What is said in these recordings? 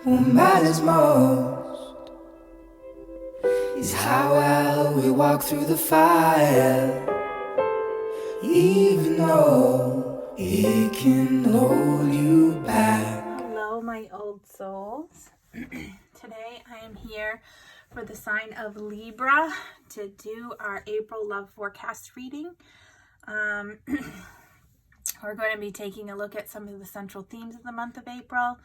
What matters most is how well we walk through the fire, even though it can hold you back. Hello, my old souls. Today I am here for the sign of Libra to do our April love forecast reading. We're going to be taking a look at some of the central themes of the month of April.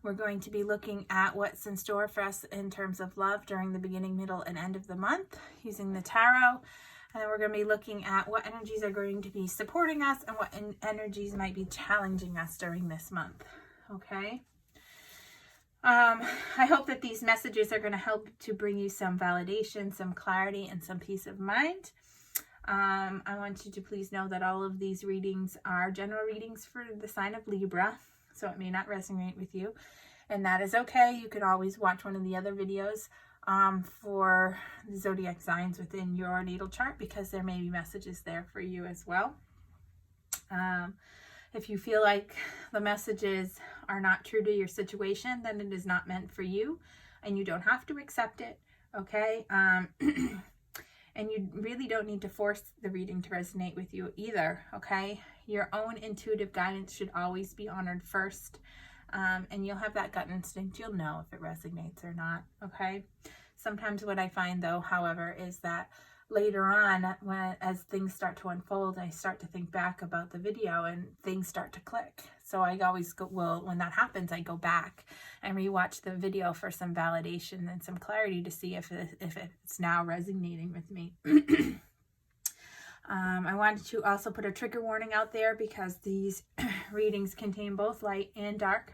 We're going to be looking at what's in store for us in terms of love during the beginning, middle, and end of the month using the tarot. And then we're going to be looking at what energies are going to be supporting us and what energies might be challenging us during this month. Okay. I hope that these messages are going to help to bring you some validation, some clarity, and some peace of mind. I want you to please know that all of these readings are general readings for the sign of Libra, so it may not resonate with you, and that is okay. You can always watch one of the other videos for the zodiac signs within your natal chart, because there may be messages there for you as well. If you feel like the messages are not true to your situation, then it is not meant for you, and you don't have to accept it, okay? And you really don't need to force the reading to resonate with you either, okay? Your own intuitive guidance should always be honored first, and you'll have that gut instinct. You'll know if it resonates or not, okay? Sometimes what I find, though, however, is that later on, as things start to unfold, I start to think back about the video and things start to click. So I always go, well, when that happens, I go back and rewatch the video for some validation and some clarity to see if it's now resonating with me. I wanted to also put a trigger warning out there because these readings contain both light and dark.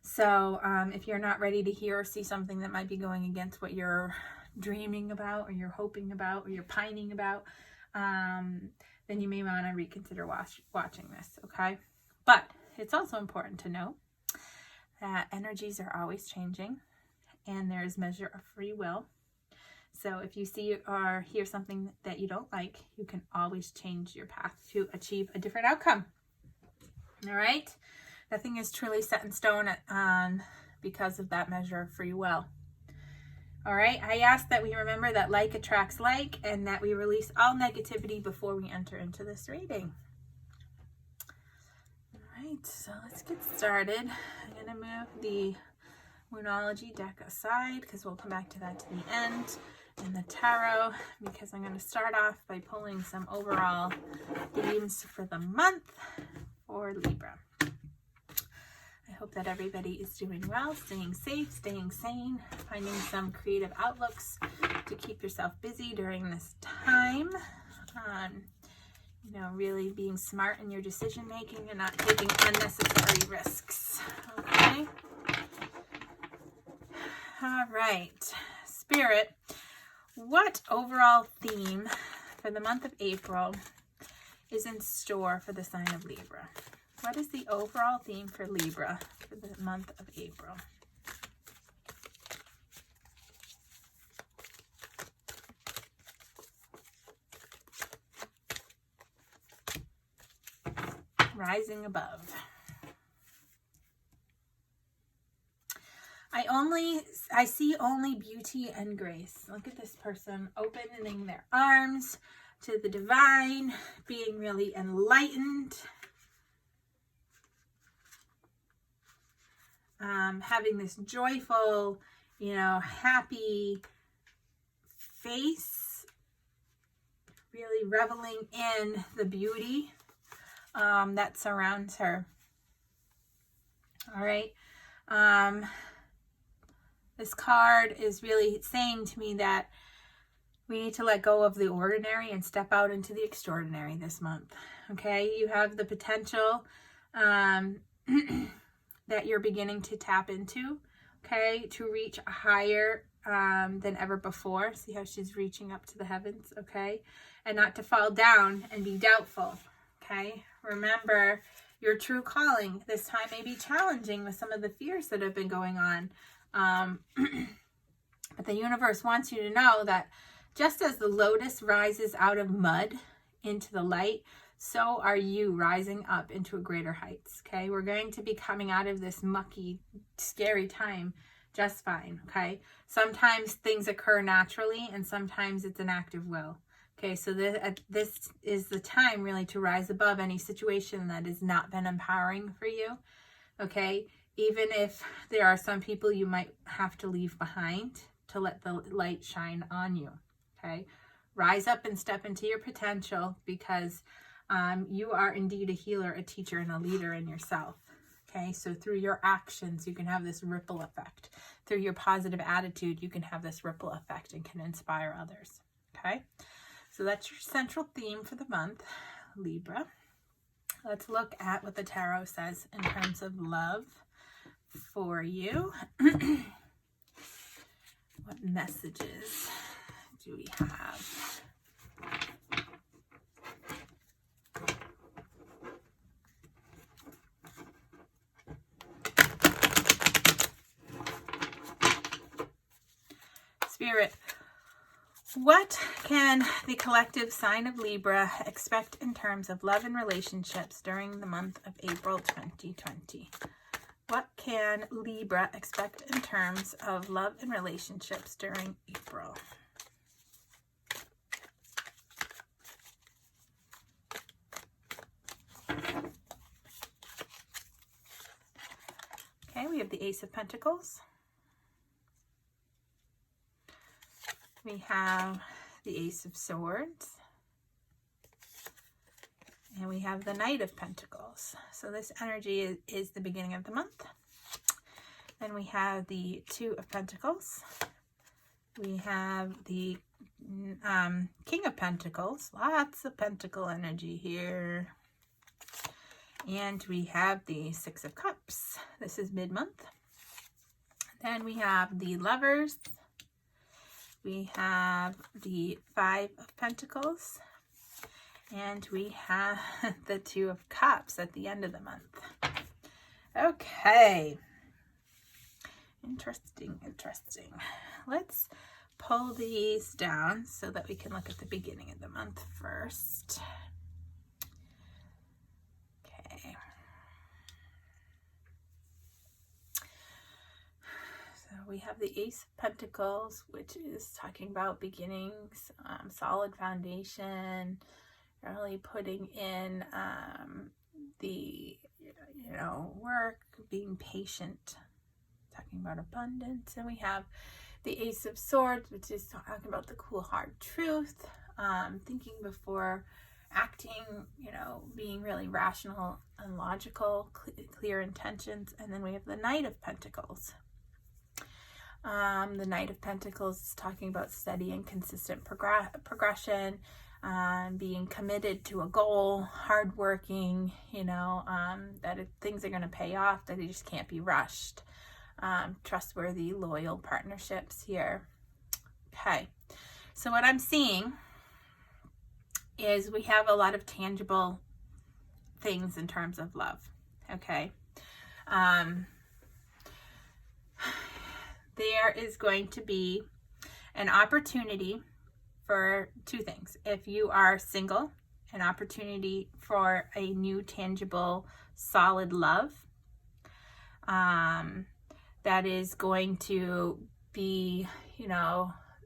So if you're not ready to hear or see something that might be going against what you're dreaming about, or you're hoping about, or you're pining about, then you may want to reconsider watching this, okay? But it's also important to know that energies are always changing, and there is measure of free will. So if you see or hear something that you don't like, you can always change your path to achieve a different outcome. All right? Nothing is truly set in stone because of that measure of free will. All right, I ask that we remember that like attracts like, and that we release all negativity before we enter into this reading. All right, so let's get started. I'm going to move the Moonology deck aside because we'll come back to that to the end, and the tarot, because I'm going to start off by pulling some overall themes for the month for Libra. I hope that everybody is doing well, staying safe, staying sane, finding some creative outlooks to keep yourself busy during this time. Really being smart in your decision making and not taking unnecessary risks. Okay? All right. Spirit, what overall theme for the month of April is in store for the sign of Libra? What is the overall theme for Libra for the month of April? Rising above. I see only beauty and grace. Look at this person opening their arms to the divine, being really enlightened. Having this joyful, happy face, really reveling in the beauty that surrounds her. All right. This card is really saying to me that we need to let go of the ordinary and step out into the extraordinary this month. Okay. You have the potential that you're beginning to tap into, okay, to reach higher than ever before. See how she's reaching up to the heavens, okay? And not to fall down and be doubtful, okay? Remember your true calling. This time may be challenging with some of the fears that have been going on. But the universe wants you to know that just as the lotus rises out of mud into the light, so are you rising up into a greater heights. Okay, we're going to be coming out of this mucky, scary time just fine. Okay, sometimes things occur naturally and sometimes it's an act of will. Okay, so this is the time really to rise above any situation that has not been empowering for you. Okay, even if there are some people you might have to leave behind to let the light shine on you. Okay, rise up and step into your potential, because you are indeed a healer, a teacher, and a leader in yourself. Okay, so through your actions, you can have this ripple effect. Through your positive attitude, you can have this ripple effect and can inspire others. Okay, so that's your central theme for the month, Libra. Let's look at what the tarot says in terms of love for you. What messages do we have? Spirit, what can the collective sign of Libra expect in terms of love and relationships during the month of April 2020? What can Libra expect in terms of love and relationships during April? Okay, we have the Ace of Pentacles. We have the Ace of Swords. And we have the Knight of Pentacles. So this energy is the beginning of the month. Then we have the Two of Pentacles. We have the King of Pentacles. Lots of pentacle energy here. And we have the Six of Cups. This is mid-month. Then we have the Lovers. We have the Five of Pentacles. And we have the Two of Cups at the end of the month. Okay. Interesting. Let's pull these down so that we can look at the beginning of the month first. Okay. So we have the Ace of Pentacles, which is talking about beginnings, solid foundation, really putting in the work, being patient, talking about abundance. And we have the Ace of Swords, which is talking about the cool hard truth, thinking before acting, being really rational and logical, clear intentions. And then we have the Knight of Pentacles. The Knight of Pentacles is talking about steady and consistent progression, being committed to a goal, hardworking, that things are going to pay off, that they just can't be rushed. Trustworthy, loyal partnerships here. Okay, so what I'm seeing is we have a lot of tangible things in terms of love. Okay. There is going to be an opportunity for two things. If you are single, an opportunity for a new, tangible, solid love. That is going to be,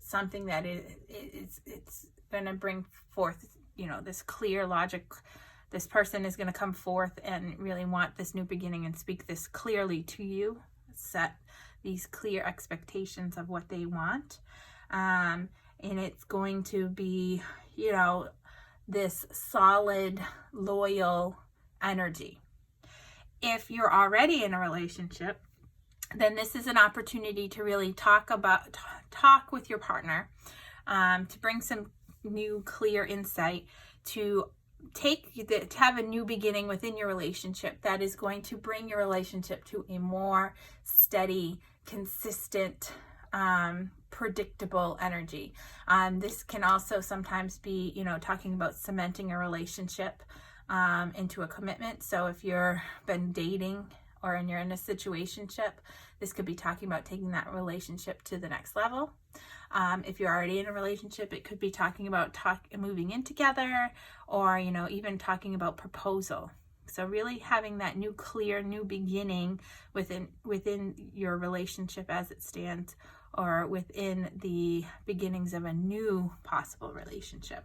something that it's going to bring forth, this clear logic. This person is going to come forth and really want this new beginning and speak this clearly to you, set these clear expectations of what they want. And it's going to be, this solid, loyal energy. If you're already in a relationship, then this is an opportunity to really talk with your partner, to bring some new, clear insight, to have a new beginning within your relationship that is going to bring your relationship to a more steady, consistent, predictable energy. This can also sometimes be, talking about cementing a relationship into a commitment. So if you've been dating or you're in a situationship, this could be talking about taking that relationship to the next level. If you're already in a relationship, it could be talking about moving in together, or, you know, even talking about proposal. So really having that new clear, new beginning within your relationship as it stands, or within the beginnings of a new possible relationship.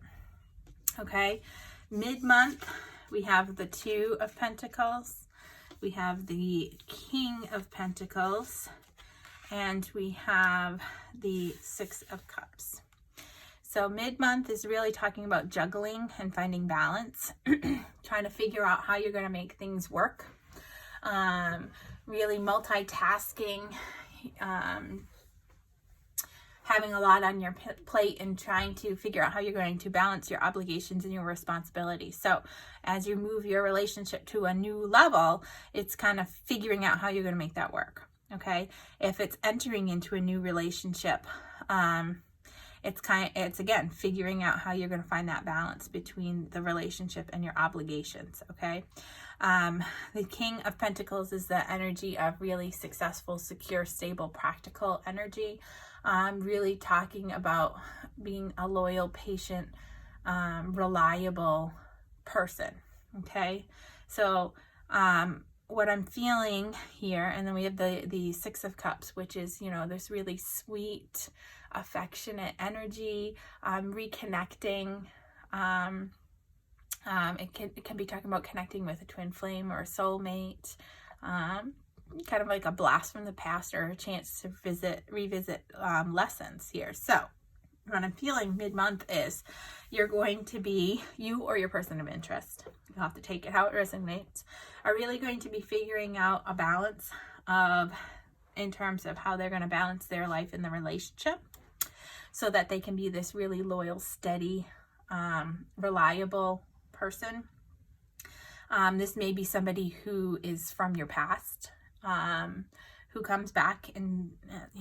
Okay, mid-month, we have the Two of Pentacles, we have the King of Pentacles, and we have the Six of Cups. So mid-month is really talking about juggling and finding balance, trying to figure out how you're going to make things work, really multitasking, having a lot on your plate and trying to figure out how you're going to balance your obligations and your responsibilities. So as you move your relationship to a new level, it's kind of figuring out how you're going to make that work. Okay. If it's entering into a new relationship, it's again, figuring out how you're going to find that balance between the relationship and your obligations. Okay. The King of Pentacles is the energy of really successful, secure, stable, practical energy. Really talking about being a loyal, patient, reliable person. Okay. So, what I'm feeling here, and then we have the Six of Cups, which is, you know, this really sweet, affectionate energy, reconnecting. It can be talking about connecting with a twin flame or a soulmate, kind of like a blast from the past, or a chance to revisit lessons here. So what I'm feeling mid-month is you're going to be, you or your person of interest, you'll have to take it how it resonates, are really going to be figuring out a balance in terms of how they're going to balance their life in the relationship, so that they can be this really loyal, steady, reliable person. This may be somebody who is from your past, who comes back and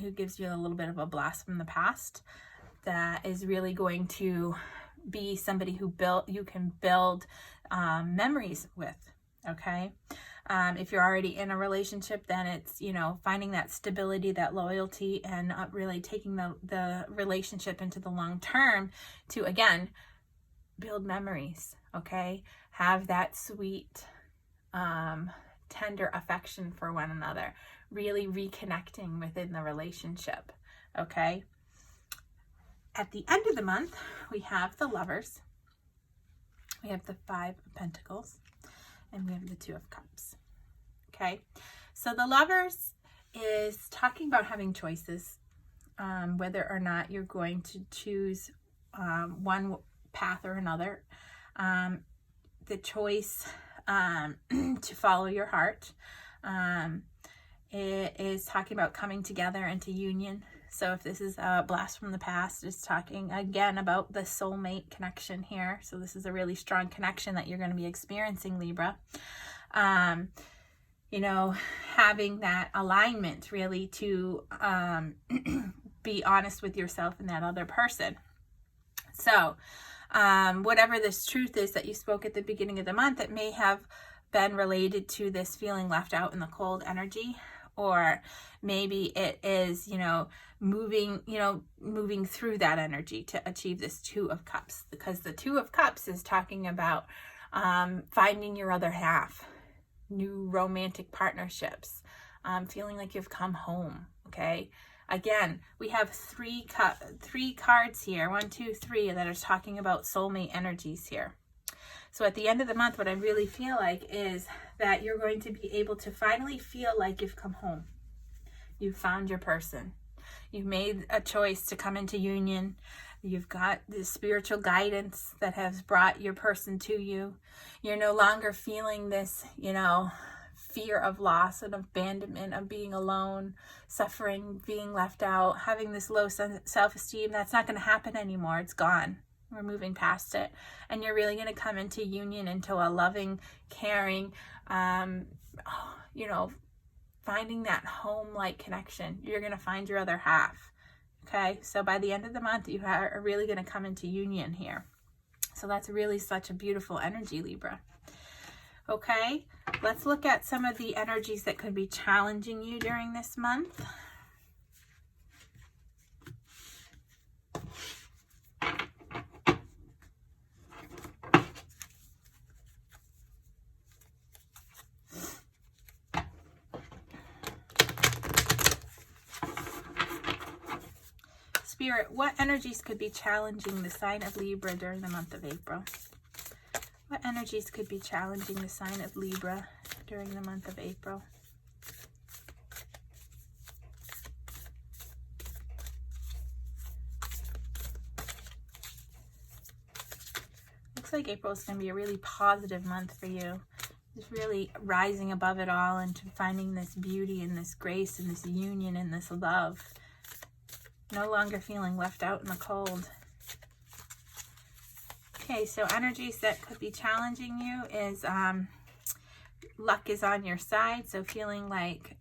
who gives you a little bit of a blast from the past, that is really going to be somebody who you can build memories with. Okay. If you're already in a relationship, then it's, you know, finding that stability, that loyalty, and really taking the relationship into the long term to, again, build memories. Okay. Have that sweet, tender affection for one another, really reconnecting within the relationship. Okay. At the end of the month, we have the Lovers, we have the Five of Pentacles, and we have the Two of Cups. Okay. So the Lovers is talking about having choices, whether or not you're going to choose one path or another. The choice to follow your heart. It is talking about coming together into union. So if this is a blast from the past, it's talking again about the soulmate connection here. So this is a really strong connection that you're going to be experiencing, Libra. You know, having that alignment really to be honest with yourself and that other person. So whatever this truth is that you spoke at the beginning of the month, it may have been related to this feeling left out in the cold energy, or maybe it is, you know, moving through that energy to achieve this Two of Cups, because the Two of Cups is talking about finding your other half, new romantic partnerships, feeling like you've come home. Okay. Again, we have three cards here, 1, 2, 3, that are talking about soulmate energies here. So at the end of the month, what I really feel like is that you're going to be able to finally feel like you've come home. You've found your person. You've made a choice to come into union. You've got the spiritual guidance that has brought your person to you. You're no longer feeling this, you know, fear of loss and abandonment, of being alone, suffering, being left out, having this low self-esteem. That's not going to happen anymore. It's gone. We're moving past it. And you're really going to come into union, into a loving, caring, you know, finding that home-like connection. You're going to find your other half. Okay. So by the end of the month, you are really going to come into union here. So that's really such a beautiful energy, Libra. Okay, let's look at some of the energies that could be challenging you during this month. Spirit, what energies could be challenging the sign of Libra during the month of April? What energies could be challenging the sign of Libra during the month of April? Looks like April is going to be a really positive month for you. Just really rising above it all and finding this beauty and this grace and this union and this love. No longer feeling left out in the cold. Okay, so energies that could be challenging you is luck is on your side. So feeling like,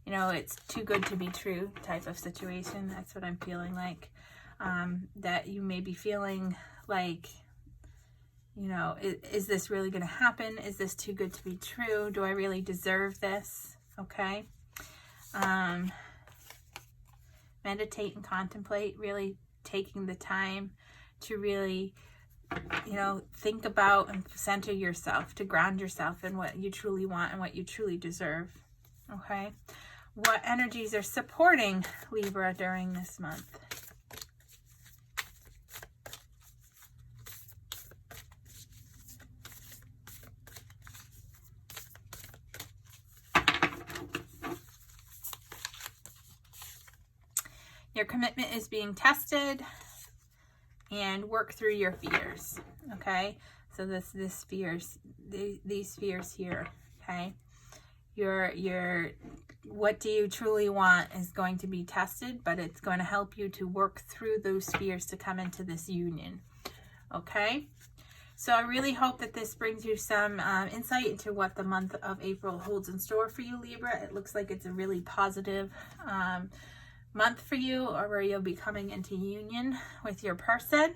you know, it's too good to be true type of situation. That's what I'm feeling like. That you may be feeling like, you know, is this really going to happen? Is this too good to be true? Do I really deserve this? Okay. Meditate and contemplate, really taking the time to really, you know, think about and center yourself, to ground yourself in what you truly want and what you truly deserve. Okay. What energies are supporting Libra during this month? Your commitment is being tested, and work through your fears. Okay, so these fears here. Okay, your what do you truly want is going to be tested, but it's going to help you to work through those fears to come into this union. Okay. So I really hope that this brings you some insight into what the month of April holds in store for you, Libra. It looks like it's a really positive month for you, or where you'll be coming into union with your person,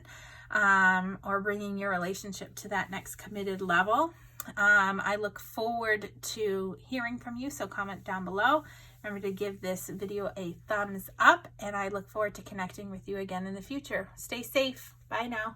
or bringing your relationship to that next committed level. I look forward to hearing from you, so comment down below. Remember to give this video a thumbs up, and I look forward to connecting with you again in the future. Stay safe. Bye now.